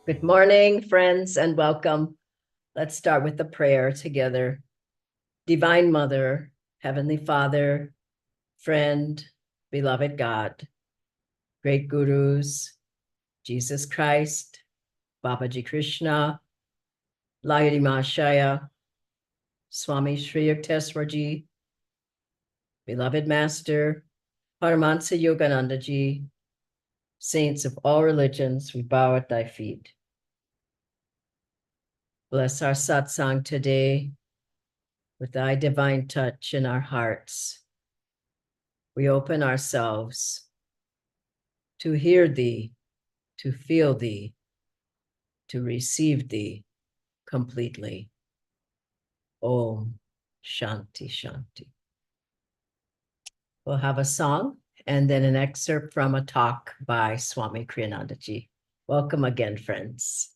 Good morning, friends, and welcome. Let's start with the prayer together. Divine Mother, Heavenly Father, friend, beloved God, great gurus, Jesus Christ, Babaji Krishna, Layadi Mahashaya, Swami Sri Yukteswarji, beloved Master, Paramahansa Yogananda Ji, saints of all religions, we bow at thy feet. Bless our satsang today with thy divine touch in our hearts. We open ourselves to hear thee, to feel thee, to receive thee completely. Om Shanti Shanti. We'll have a song and then an excerpt from a talk by Swami Kriyanandaji. Welcome again, friends.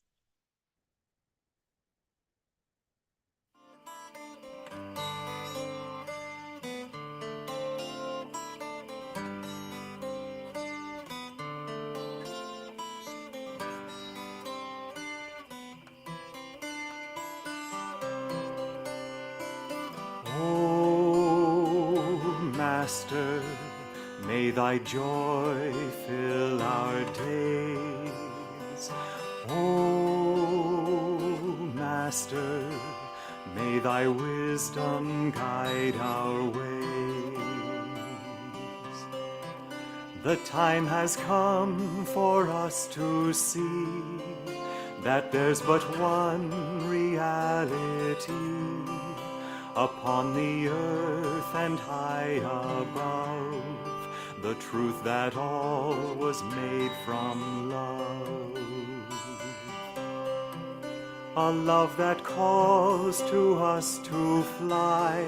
Master, may thy joy fill our days. Oh, Master, may thy wisdom guide our ways. The time has come for us to see that there's but one reality upon the earth and high above, the truth that all was made from love. A love that calls to us to fly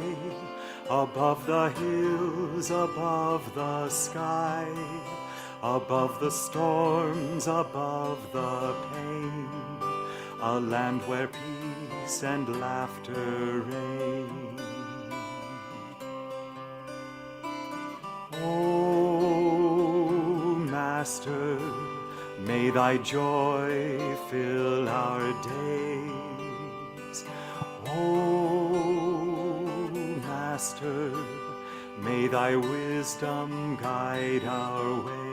above the hills, above the sky, above the storms, above the pain, a land where peace and laughter reign. Oh, Master, may thy joy fill our days. Oh, Master, may thy wisdom guide our ways.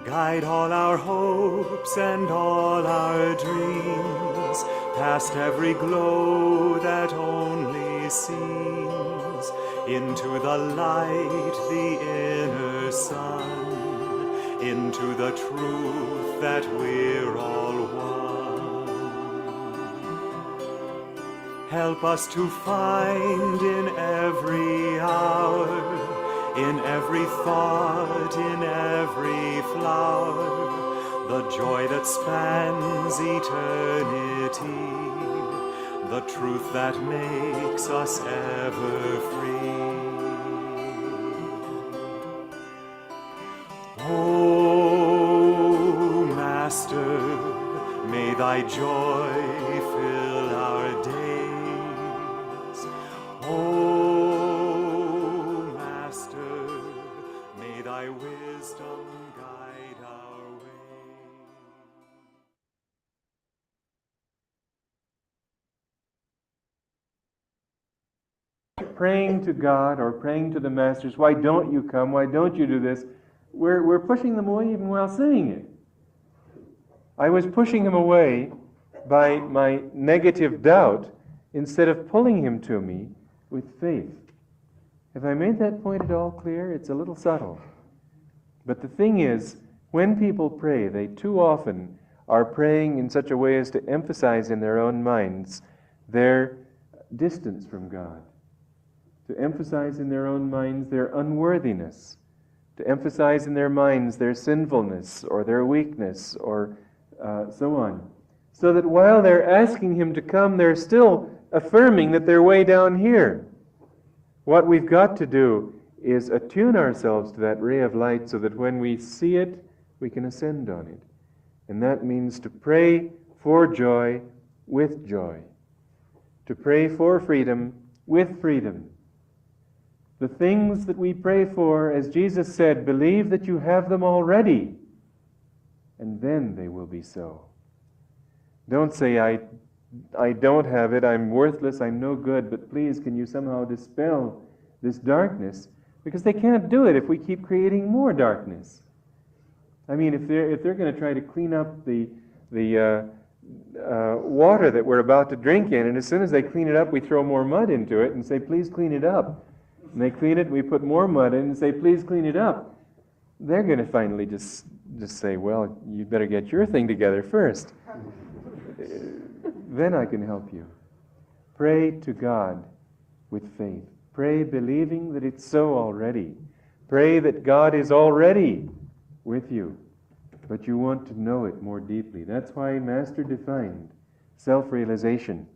Guide all our hopes and all our dreams, past every glow that only seems, into the light, the inner sun, into the truth that we're all one. Help us to find in every hour, in every thought, in every flower, the joy that spans eternity, the truth that makes us ever free. Oh, Master, may thy joy fill our days. Oh, Master, may thy wisdom guide our way. Praying to God or praying to the masters, why don't you come? Why don't you do this? We're pushing them away even while saying it. I was pushing him away by my negative doubt instead of pulling him to me with faith. Have I made that point at all clear? It's a little subtle. But the thing is, when people pray, they too often are praying in such a way as to emphasize in their own minds their distance from God, to emphasize in their own minds their unworthiness, to emphasize in their minds their sinfulness or their weakness or so on. So that while they're asking him to come, they're still affirming that they're way down here. What we've got to do is attune ourselves to that ray of light so that when we see it, we can ascend on it. And that means to pray for joy with joy. To pray for freedom with freedom. The things that we pray for, as Jesus said, believe that you have them already. and then they will be so. Don't say, I don't have it, I'm worthless, I'm no good, but please can you somehow dispel this darkness? Because they can't do it if we keep creating more darkness. I mean, if they're going to try to clean up the water that we're about to drink in, and as soon as they clean it up, we throw more mud into it and say, please clean it up. And they clean it, we put more mud in and say, please clean it up. They're going to finally just say, well, you better get your thing together first. Then I can help you. Pray to God with faith. Pray believing that it's so already. Pray that God is already with you, but you want to know it more deeply. That's why Master defined self-realization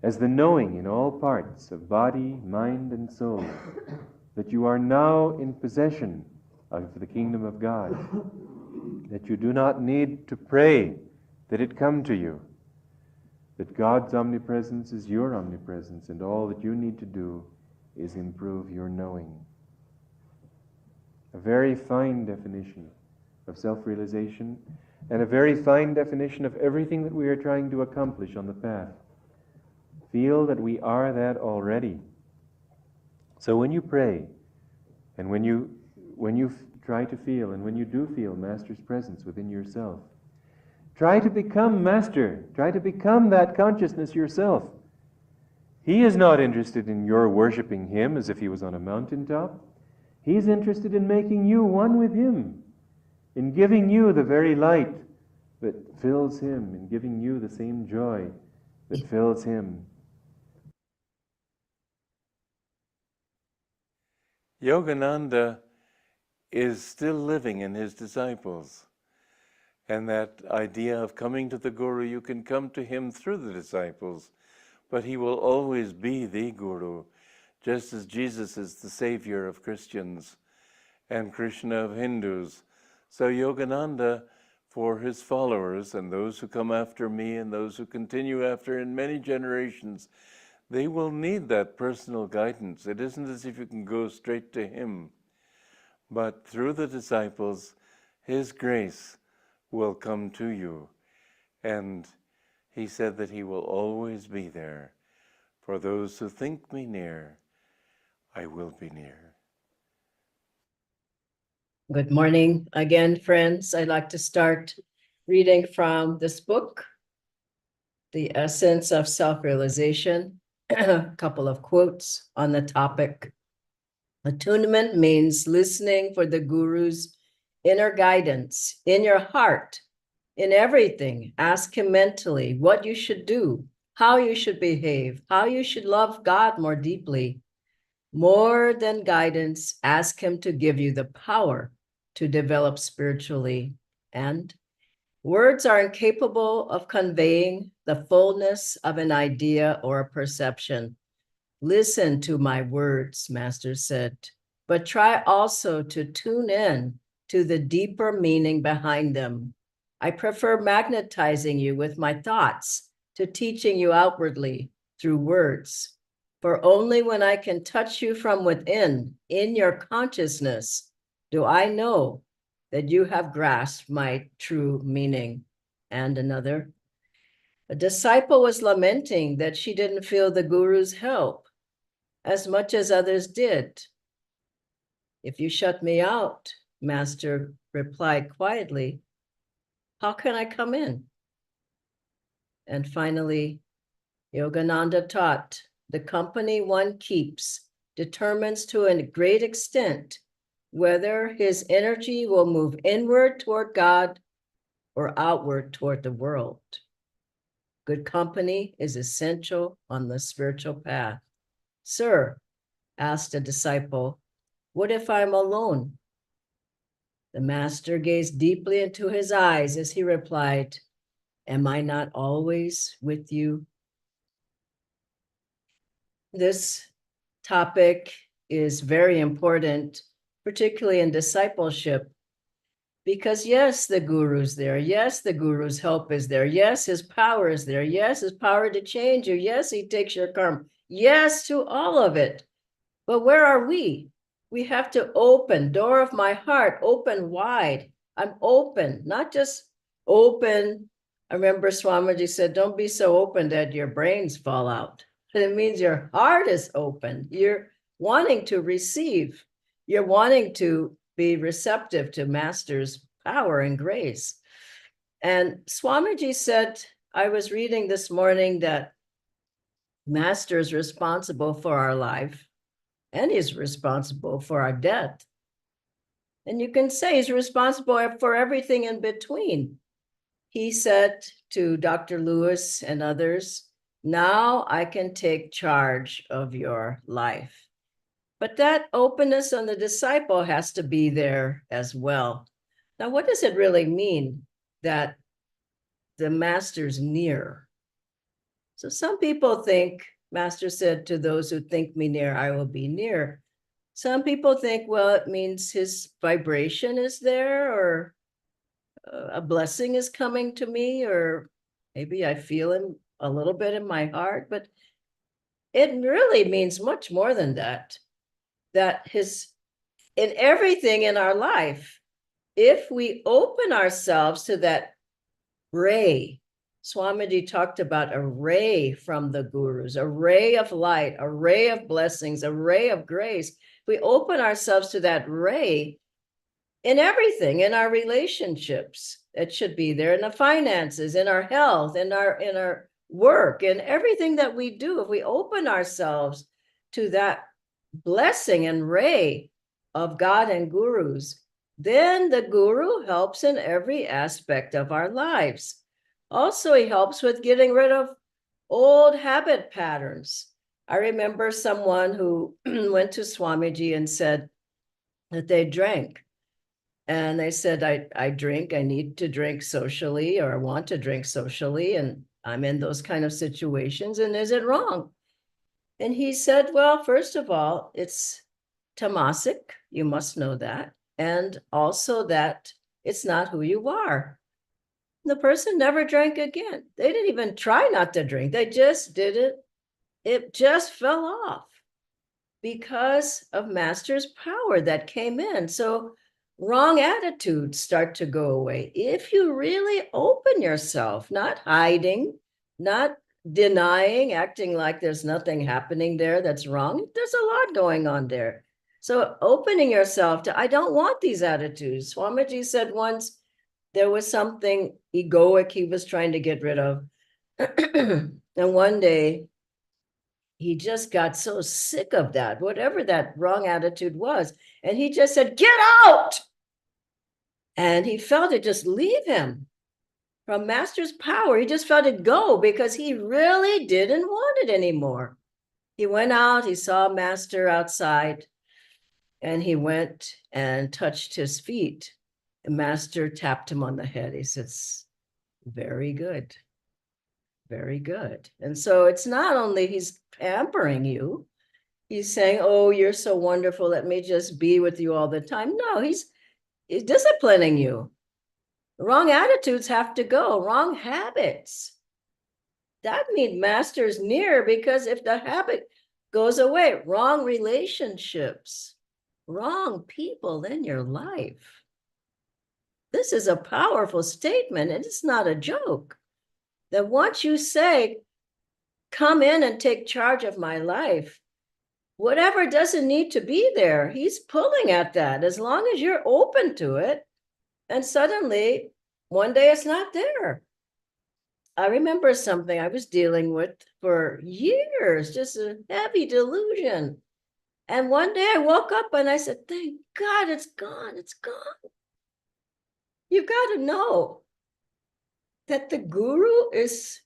as the knowing in all parts of body, mind, and soul that you are now in possession of the kingdom of God, that you do not need to pray that it come to you, that God's omnipresence is your omnipresence, and all that you need to do is improve your knowing. A very fine definition of self-realization, and a very fine definition of everything that we are trying to accomplish on the path. Feel that we are that already. So when you pray, and when you try to feel, and when you do feel Master's presence within yourself, try to become Master. Try to become that consciousness yourself. He is not interested in your worshiping Him as if He was on a mountaintop. He's interested in making you one with Him, in giving you the very light that fills Him, in giving you the same joy that fills Him. Yogananda is still living in his disciples. And that idea of coming to the Guru, you can come to him through the disciples, but he will always be the Guru, just as Jesus is the savior of Christians and Krishna of Hindus. So Yogananda, for his followers and those who come after me and those who continue after in many generations, they will need that personal guidance. It isn't as if you can go straight to him, but through the disciples, his grace will come to you. And he said that he will always be there. For those who think me near, I will be near. Good morning again, friends. I'd like to start reading from this book, The Essence of Self-Realization. A couple of quotes on the topic. Attunement means listening for the Guru's inner guidance in your heart, in everything. Ask him mentally what you should do, how you should behave, how you should love God more deeply. More than guidance, ask him to give you the power to develop spiritually. And words are incapable of conveying the fullness of an idea or a perception. Listen to my words, Master said, but try also to tune in to the deeper meaning behind them. I prefer magnetizing you with my thoughts to teaching you outwardly through words. For only when I can touch you from within, in your consciousness, do I know that you have grasped my true meaning. And another, a disciple was lamenting that she didn't feel the Guru's help as much as others did. If you shut me out, Master replied quietly, how can I come in? And finally, Yogananda taught, the company one keeps determines to a great extent whether his energy will move inward toward God or outward toward the world. Good company is essential on the spiritual path. Sir, asked a disciple, what if I'm alone? The Master gazed deeply into his eyes as he replied, am I not always with you? This topic is very important, particularly in discipleship, because yes, the Guru's there. Yes, the Guru's help is there. Yes, his power is there. Yes, his power to change you. Yes, he takes your karma. Yes, to all of it. But where are we? We have to open, door of my heart, open wide, I'm open, not just open. I remember Swamiji said, don't be so open that your brains fall out. And it means your heart is open. You're wanting to receive. You're wanting to be receptive to Master's power and grace. And Swamiji said, I was reading this morning that Master is responsible for our life and he's responsible for our death. And you can say he's responsible for everything in between. He said to Dr. Lewis and others, now I can take charge of your life. But that openness on the disciple has to be there as well. Now, what does it really mean that the Master's near? So some people think, Master said, to those who think me near, I will be near. Some people think, well, it means his vibration is there, or a blessing is coming to me, or maybe I feel him a little bit in my heart, but it really means much more than that. That in everything in our life, if we open ourselves to that ray, Swamiji talked about a ray from the gurus, a ray of light, a ray of blessings, a ray of grace. We open ourselves to that ray in everything, in our relationships, it should be there, in the finances, in our health, in our work, in everything that we do. If we open ourselves to that blessing and ray of God and gurus, then the guru helps in every aspect of our lives. Also, he helps with getting rid of old habit patterns. I remember someone who went to Swamiji and said that they drank. And they said, I drink, I need to drink socially, or I want to drink socially, and I'm in those kind of situations, and is it wrong? And he said, well, first of all, it's tamasic, you must know that, and also that it's not who you are. The person never drank again. They didn't even try not to drink. They just did it. It just fell off because of Master's power that came in. So wrong attitudes start to go away. If you really open yourself, not hiding, not denying, acting like there's nothing happening there that's wrong. There's a lot going on there. So opening yourself to, I don't want these attitudes. Swamiji said once there was something egoic he was trying to get rid of. And one day he just got so sick of that, whatever that wrong attitude was. And he just said, get out. And he felt it just leave him from Master's power. He just felt it go because he really didn't want it anymore. He went out, he saw Master outside, and he went and touched his feet. And Master tapped him on the head. He says, very good. Very good. And so it's not only he's pampering you, he's saying, oh, you're so wonderful, let me just be with you all the time. No, he's disciplining you. Wrong attitudes have to go, wrong habits. That means Master's near, because if the habit goes away, wrong relationships, wrong people in your life. This is a powerful statement, and it's not a joke. That once you say, come in and take charge of my life, whatever doesn't need to be there, he's pulling at that as long as you're open to it. And suddenly, one day it's not there. I remember something I was dealing with for years, just a heavy delusion. And one day I woke up and I said, thank God it's gone, it's gone. You've got to know that the guru is,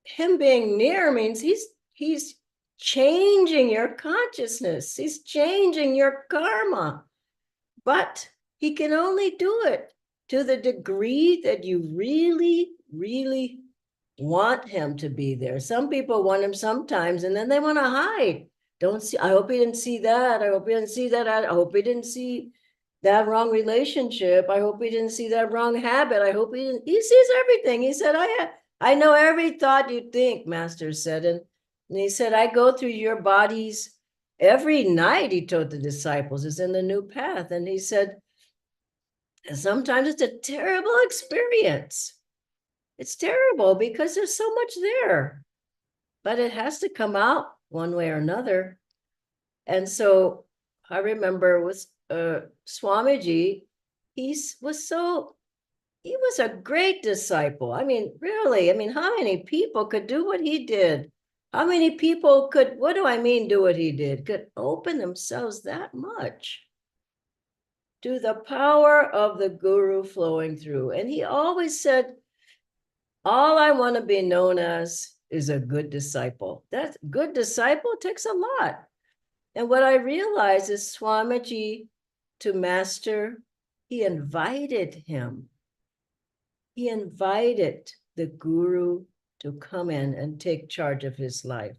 him being near means he's changing your consciousness. He's changing your karma. But he can only do it to the degree that you really, really want him to be there. Some people want him sometimes, and then they want to hide. Don't see, I hope he didn't see that. I hope he didn't see that. I hope he didn't see that wrong relationship. I hope he didn't see that wrong habit. I hope he didn't. He sees everything. He said, I know every thought you think, Master said. And he said, I go through your bodies every night, he told the disciples, is in the new path. And he said, And sometimes it's a terrible experience. It's terrible because there's so much there, but it has to come out one way or another. And so I remember with Swamiji, he was a great disciple. I mean, really, I mean, how many people could do what he did? How many people could, what do I mean, do what he did? Could open themselves that much to the power of the guru flowing through. And he always said, all I want to be known as is a good disciple. That good disciple takes a lot. And what I realized is Swamiji, to master, he invited him. He invited the guru to come in and take charge of his life.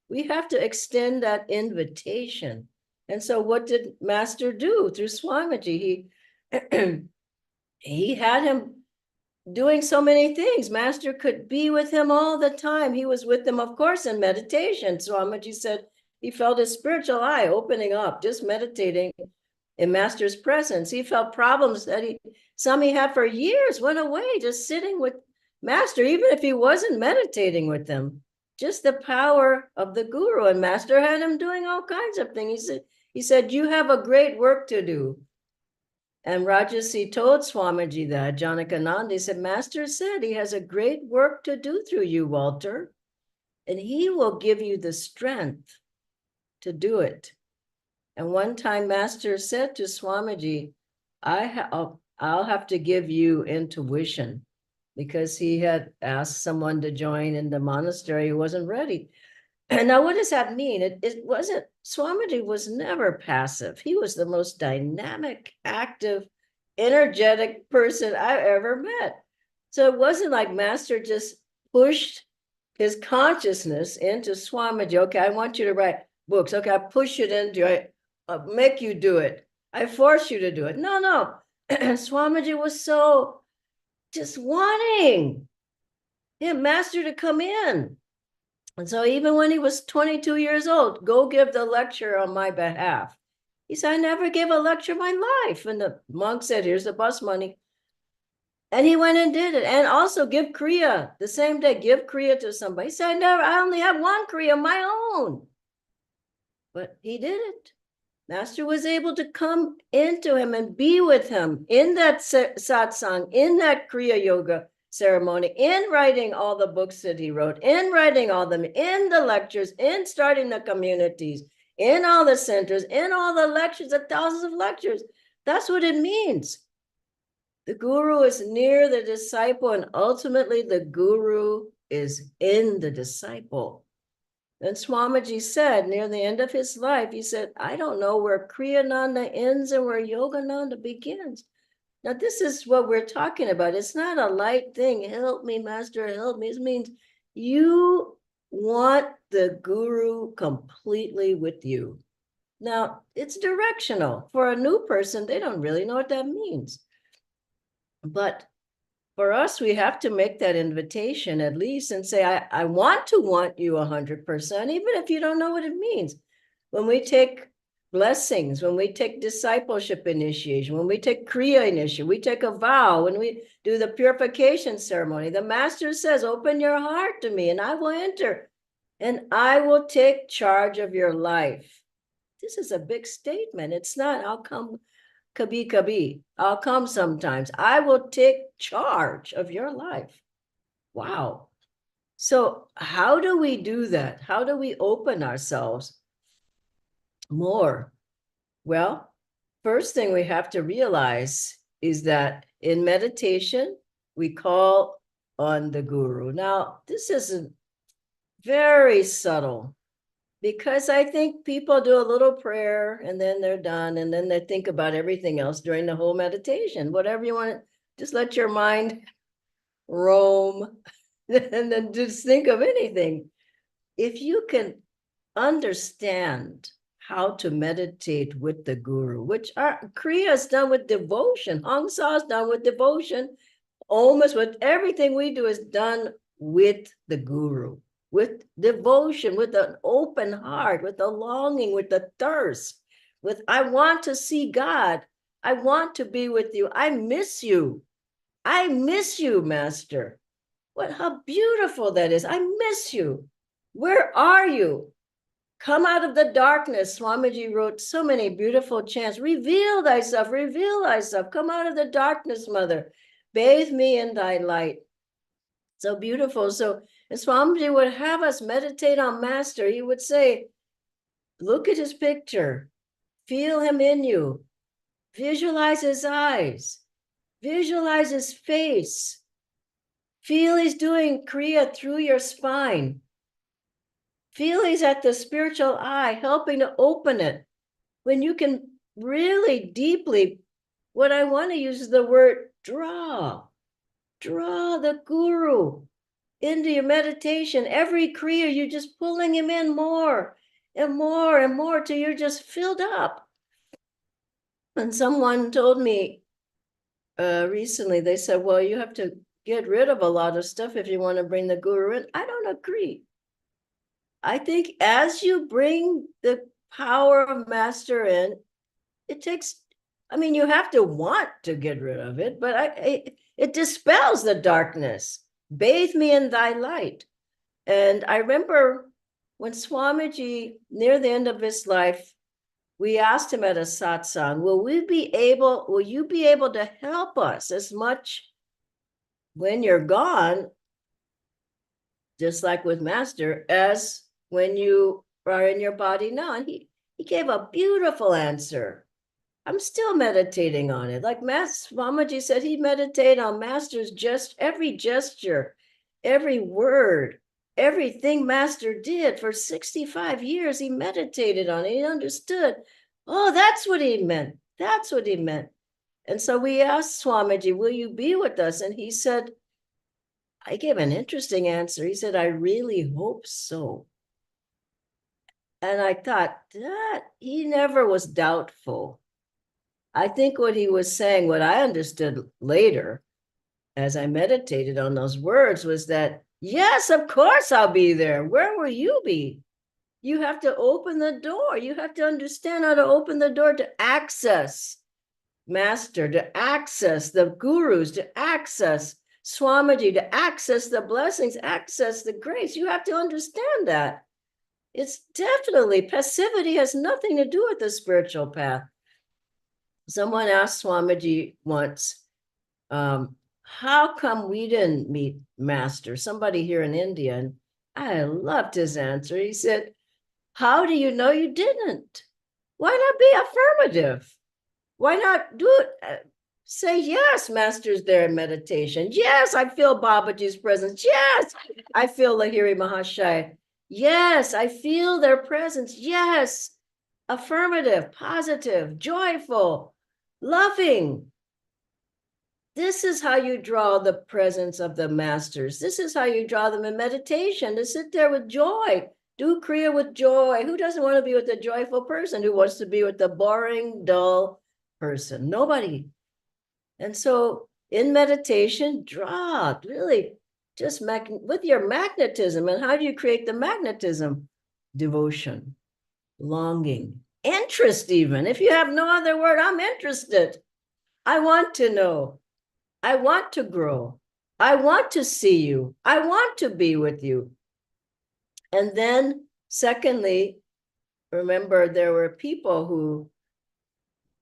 We have to extend that invitation. And so what did Master do through Swamiji? He had him doing so many things. Master could be with him all the time. He was with him, of course, in meditation. Swamiji said he felt his spiritual eye opening up, just meditating in Master's presence. He felt problems that some he had for years went away, just sitting with Master, even if he wasn't meditating with them. Just the power of the guru. And Master had him doing all kinds of things. He said, you have a great work to do. And Rajasi told Swamiji that, Janakananda, he said, Master said he has a great work to do through you, Walter, and he will give you the strength to do it. And one time Master said to Swamiji, I'll have to give you intuition, because he had asked someone to join in the monastery who wasn't ready. And now what does that mean? It wasn't, Swamiji was never passive. He was the most dynamic, active, energetic person I ever met. So it wasn't like Master just pushed his consciousness into Swamiji. Okay, I want you to write books. Okay, I push it into it. Make you do it. I force you to do it. No. Swamiji was so just wanting him, Master, to come in. And so even when he was 22 years old, go give the lecture on my behalf. He said, I never gave a lecture in my life. And the monk said, here's the bus money. And he went and did it. And also give Kriya the same day, give Kriya to somebody. He said, I only have one Kriya of my own. But he did it. Master was able to come into him and be with him in that satsang, in that Kriya Yoga ceremony, in writing all the books that he wrote, in writing all them, in the lectures, in starting the communities, in all the centers, in all the lectures, the thousands of lectures. That's what it means. The guru is near the disciple, and ultimately the guru is in the disciple. And Swamiji said near the end of his life, he said, I don't know where Kriyananda ends and where Yogananda begins. Now, this is what we're talking about. It's not a light thing. Help me, Master, help me. It means you want the guru completely with you. Now, it's directional. For a new person, they don't really know what that means. But for us, we have to make that invitation at least and say, I want you 100%, even if you don't know what it means. When we take blessings, when we take discipleship initiation, when we take Kriya initiation, we take a vow, when we do the purification ceremony, the Master says, open your heart to me and I will enter and I will take charge of your life. This is a big statement. It's not, I'll come Kabi, I'll come sometimes. I will take charge of your life. Wow. So how do we do that? How do we open ourselves more? Well, first thing we have to realize is that in meditation, we call on the guru. Now, this isn't very subtle, because I think people do a little prayer and then they're done. And then they think about everything else during the whole meditation, whatever you want, just let your mind roam and then just think of anything. If you can understand how to meditate with the guru, which Kriya is done with devotion, Hangsa is done with devotion, almost with everything we do is done with the guru, with devotion, with an open heart, with a longing, with a thirst, with I want to see God. I want to be with you. I miss you. I miss you, Master. How beautiful that is. I miss you. Where are you? Come out of the darkness. Swamiji wrote so many beautiful chants. Reveal thyself, reveal thyself. Come out of the darkness, mother. Bathe me in thy light. So beautiful. So Swamiji would have us meditate on Master. He would say, look at his picture. Feel him in you. Visualize his eyes. Visualize his face. Feel he's doing Kriya through your spine. Feel he's at the spiritual eye, helping to open it. When you can really deeply, what I want to use is the word draw. Draw the guru into your meditation. Every Kriya, you're just pulling him in more and more and more till you're just filled up. And someone told me recently, they said, well, you have to get rid of a lot of stuff if you want to bring the guru in. I don't agree. I think as you bring the power of Master in, it takes, you have to want to get rid of it, but it dispels the darkness. Bathe me in thy light. And I remember when Swamiji, near the end of his life, we asked him at a satsang, will you be able to help us as much when you're gone, just like with Master, as when you are in your body now? And he gave a beautiful answer. I'm still meditating on it. Like Swamiji said, he meditated on Master's every gesture, every word, everything Master did for 65 years. He meditated on it. He understood. Oh, that's what he meant. That's what he meant. And so we asked Swamiji, will you be with us? And he said, I gave an interesting answer. He said, I really hope so. And I thought that he never was doubtful. I think what he was saying, what I understood later, as I meditated on those words, was that, yes, of course I'll be there. Where will you be? You have to open the door. You have to understand how to open the door to access Master, to access the gurus, to access Swamiji, to access the blessings, access the grace. You have to understand that. It's definitely, passivity has nothing to do with the spiritual path. Someone asked Swamiji once, how come we didn't meet Master? Somebody here in India, and I loved his answer. He said, how do you know you didn't? Why not be affirmative? Why not do it? Say, yes, Master's there in meditation. Yes, I feel Babaji's presence. Yes, I feel Lahiri Mahashaya. Yes, I feel their presence. Yes, affirmative, positive, joyful, loving. This is how you draw the presence of the Masters. This is how you draw them in meditation, to sit there with joy. Do Kriya with joy. Who doesn't want to be with a joyful person? Who wants to be with the boring, dull person? Nobody. And so in meditation, draw, really just with your magnetism. And how do you create the magnetism? Devotion, longing, interest even. If you have no other word, I'm interested. I want to know. I want to grow. I want to see you. I want to be with you. And then secondly, remember there were people who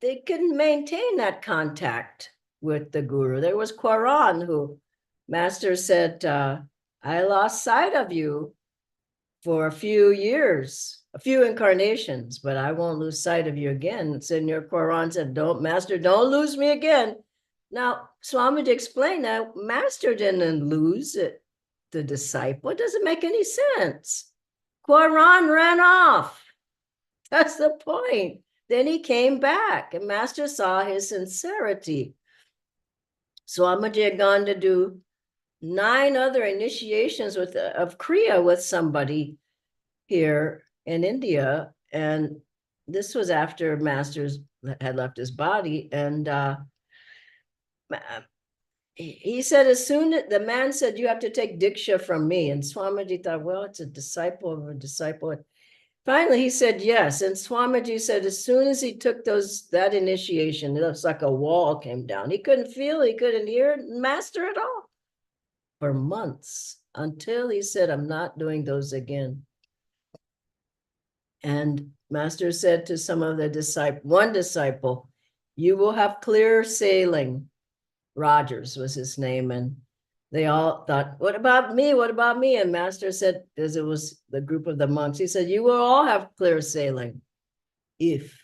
they couldn't maintain that contact with the guru. There was Kwaran, who Master said, I lost sight of you for a few years, a few incarnations, but I won't lose sight of you again. It's in your Quran said, Master, don't lose me again. Now, Swamiji explained that Master didn't lose it, the disciple. It doesn't make any sense. Quran ran off. That's the point. Then he came back, and Master saw his sincerity. Swamiji had gone to do 9 other initiations of Kriya with somebody here in India, and this was after Master had left his body. And he said, as soon as the man said, you have to take Diksha from me, and Swamiji thought, well, it's a disciple of a disciple. Finally, he said yes. And Swamiji said as soon as he took that initiation, it was like a wall came down. He couldn't feel, he couldn't hear Master at all for months until he said, I'm not doing those again. And Master said to some of the one disciple, you will have clear sailing. Rogers was his name. And they all thought, what about me? What about me? And Master said, as it was the group of the monks, he said, you will all have clear sailing if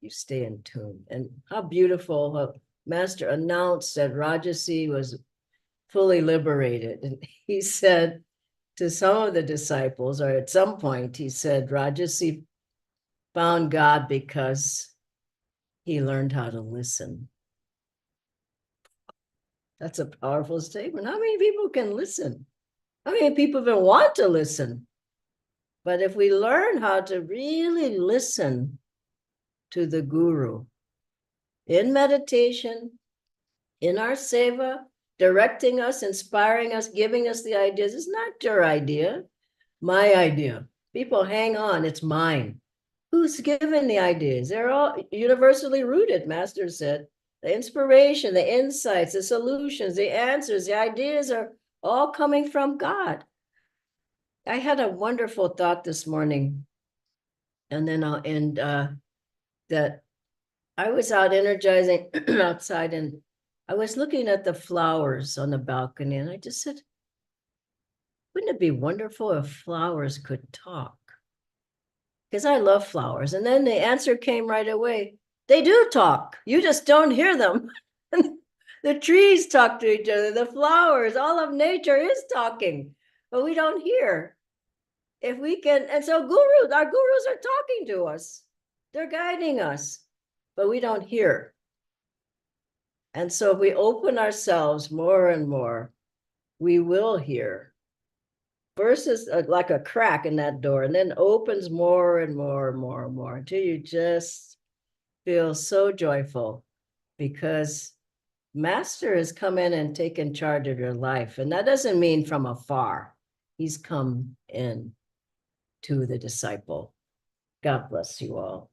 you stay in tune. And how beautiful how Master announced that Rajasi was fully liberated. And he said to some of the disciples, or at some point, he said, Rajasi found God because he learned how to listen. That's a powerful statement. How many people can listen? How many people even want to listen? But if we learn how to really listen to the Guru in meditation, in our seva, directing us, inspiring us, giving us the ideas, it's not your idea, my idea. People hang on, it's mine. Who's given the ideas? They're all universally rooted, Master said. The inspiration, the insights, the solutions, the answers, the ideas are all coming from God. I had a wonderful thought this morning, and then I'll end that I was out energizing outside, and I was looking at the flowers on the balcony, and I just said, wouldn't it be wonderful if flowers could talk? Because I love flowers. And then the answer came right away. They do talk. You just don't hear them. The trees talk to each other. The flowers, all of nature is talking, but we don't hear. If we can, and so our gurus are talking to us. They're guiding us, but we don't hear. And so if we open ourselves more and more, we will hear. Versus like a crack in that door, and then opens more and more and more and more until you just feel so joyful because Master has come in and taken charge of your life. And that doesn't mean from afar. He's come in to the disciple. God bless you all.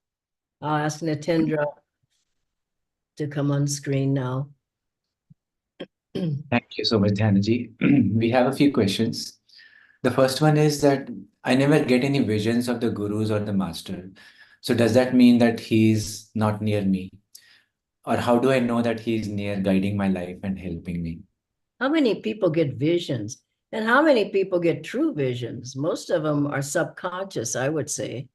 I'll ask Natendra to come on screen now. Thank you so much, Dhyanaji. We have a few questions. The first one is that I never get any visions of the gurus or the master. So does that mean that he's not near me? Or how do I know that he's near guiding my life and helping me? How many people get visions? And how many people get true visions? Most of them are subconscious, I would say.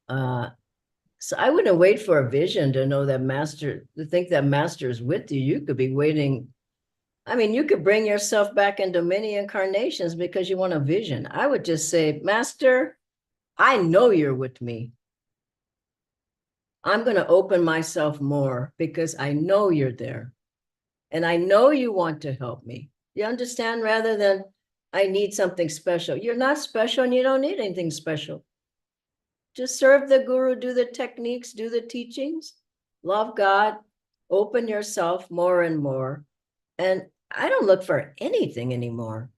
So I wouldn't wait for a vision to know that Master, to think that Master is with you. You could be waiting. I mean, you could bring yourself back into many incarnations because you want a vision. I would just say, Master, I know you're with me. I'm going to open myself more because I know you're there. And I know you want to help me. You understand? Rather than I need something special. You're not special and you don't need anything special. Just serve the Guru, do the techniques, do the teachings, love God, open yourself more and more. And I don't look for anything anymore.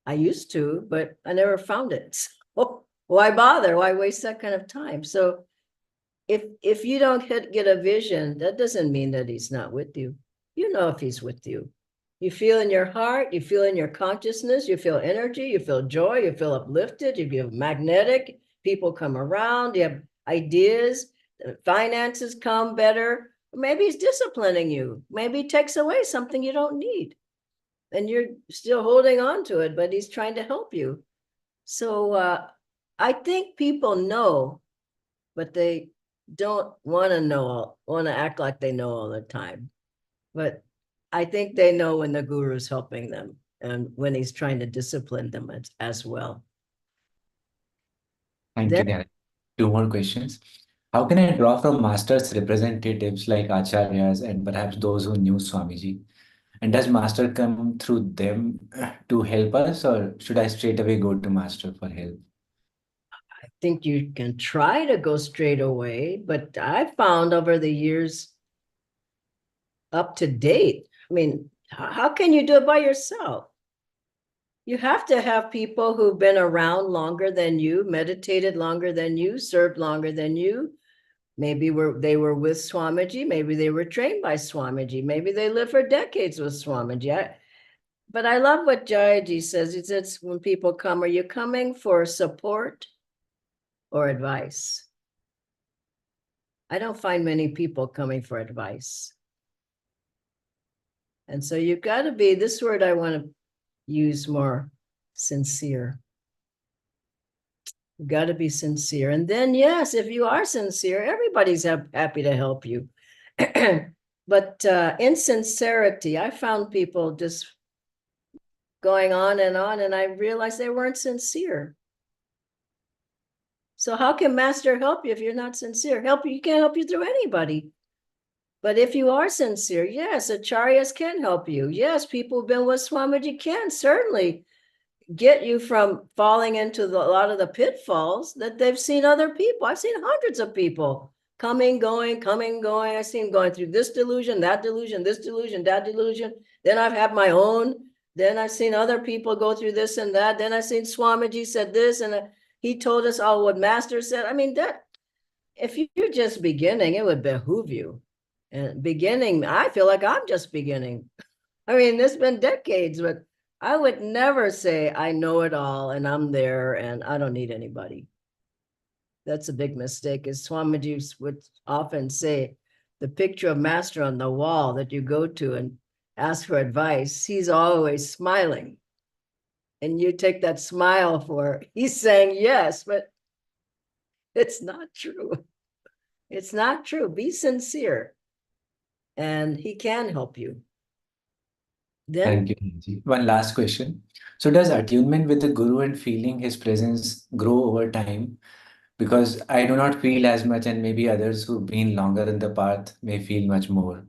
I used to, but I never found it. So why bother? Why waste that kind of time? So if you don't get a vision, that doesn't mean that he's not with you. You know if he's with you. You feel in your heart, you feel in your consciousness, you feel energy, you feel joy, you feel uplifted, you feel magnetic, people come around, you have ideas, finances come better. Maybe he's disciplining you. Maybe he takes away something you don't need. And you're still holding on to it, but he's trying to help you. So I think people know, but they don't want to know, want to act like they know all the time. But I think they know when the guru's helping them and when he's trying to discipline them as well. Thank you, Dhyanaji. Two more questions. How can I draw from master's representatives like acharyas and perhaps those who knew Swamiji? And does master come through them to help us, or should I straight away go to master for help? I think you can try to go straight away, but I've found over the years up to date, I mean, how can you do it by yourself? You have to have people who've been around longer than you, meditated longer than you, served longer than you. Maybe they were with Swamiji, maybe they were trained by Swamiji, maybe they lived for decades with Swamiji. But I love what Jayaji says. He says, when people come, are you coming for support or advice? I don't find many people coming for advice. And so you've got to be, this word I want to use more, sincere. You've got to be sincere. And then, yes, if you are sincere, everybody's happy to help you. But insincerity, I found people just going on, and I realized they weren't sincere. So how can Master help you if you're not sincere? He can't help you through anybody. But if you are sincere, yes, acharyas can help you. Yes, people who've been with Swamiji can certainly get you from falling into a lot of the pitfalls that they've seen other people. I've seen hundreds of people coming, going. I've seen going through this delusion, that delusion, this delusion, that delusion. Then I've had my own. Then I've seen other people go through this and that. Then I've seen Swamiji said this, and he told us all what Master said. I mean, that if you're just beginning, it would behoove you. And beginning, I feel like I'm just beginning. I mean, it's been decades, but I would never say I know it all and I'm there and I don't need anybody. That's a big mistake. As Swamiji would often say, the picture of Master on the wall that you go to and ask for advice, he's always smiling. And you take that smile for, he's saying yes, but it's not true. It's not true. Be sincere. And he can help you. Then, Thank you, Anji. One last question. So does attunement with the Guru and feeling his presence grow over time? Because I do not feel as much, and maybe others who've been longer in the path may feel much more.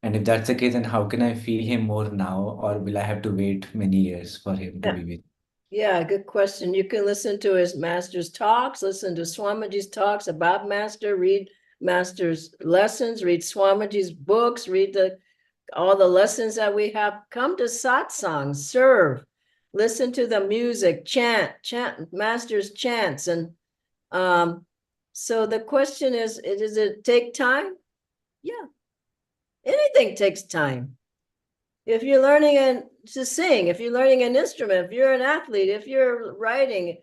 And if that's the case, then how can I feel him more now, or will I have to wait many years for him to yeah. be with? Yeah, good question. You can listen to his Master's talks, listen to Swamiji's talks about Master, read Master's lessons, read Swamiji's books, read all the lessons that we have. Come to satsang, serve, listen to the music, chant Master's chants. And so the question is, does it take time? Yeah, anything takes time. If you're learning to sing, if you're learning an instrument, if you're an athlete, if you're writing,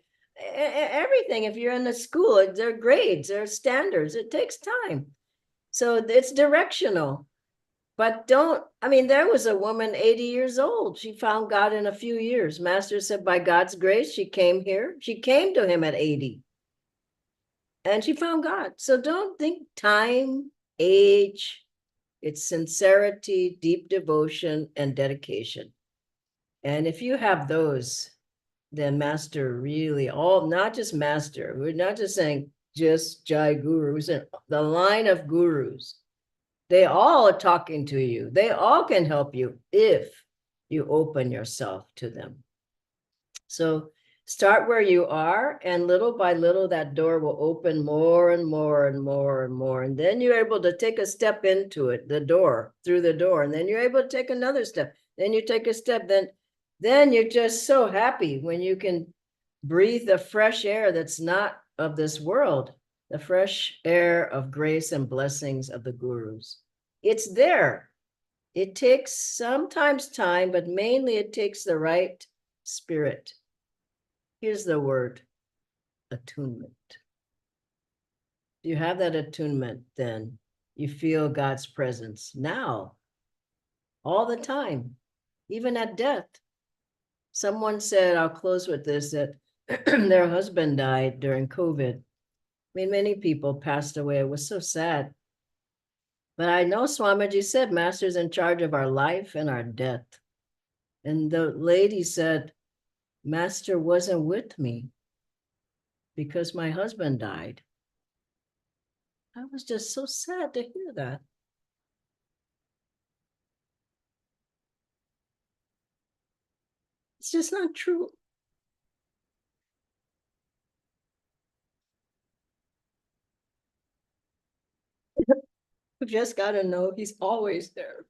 everything, if you're in the school, there are grades, there are standards, it takes time. So it's directional. But there was a woman 80 years old. She found God in a few years. Master said, by God's grace, she came here. She came to him at 80. And she found God. So don't think time, age, it's sincerity, deep devotion, and dedication. And if you have those, then Master really, not just Master, we're not just saying just Jai Guru, we're saying the line of gurus. They all are talking to you. They all can help you if you open yourself to them. So start where you are, and little by little, that door will open more and more and more and more. And then you're able to take a step into it, through the door. And then you're able to take another step. Then you take a step. Then you're just so happy when you can breathe the fresh air that's not of this world, the fresh air of grace and blessings of the gurus. It's there. It takes sometimes time, but mainly it takes the right spirit. Here's the word, attunement. You have that attunement, then you feel God's presence now, all the time, even at death. Someone said, I'll close with this, that their husband died during COVID. I mean, many people passed away. It was so sad. But I know Swamiji said, Master's in charge of our life and our death. And the lady said, Master wasn't with me because my husband died. I was just so sad to hear that. It's just not true. You just got to know he's always there.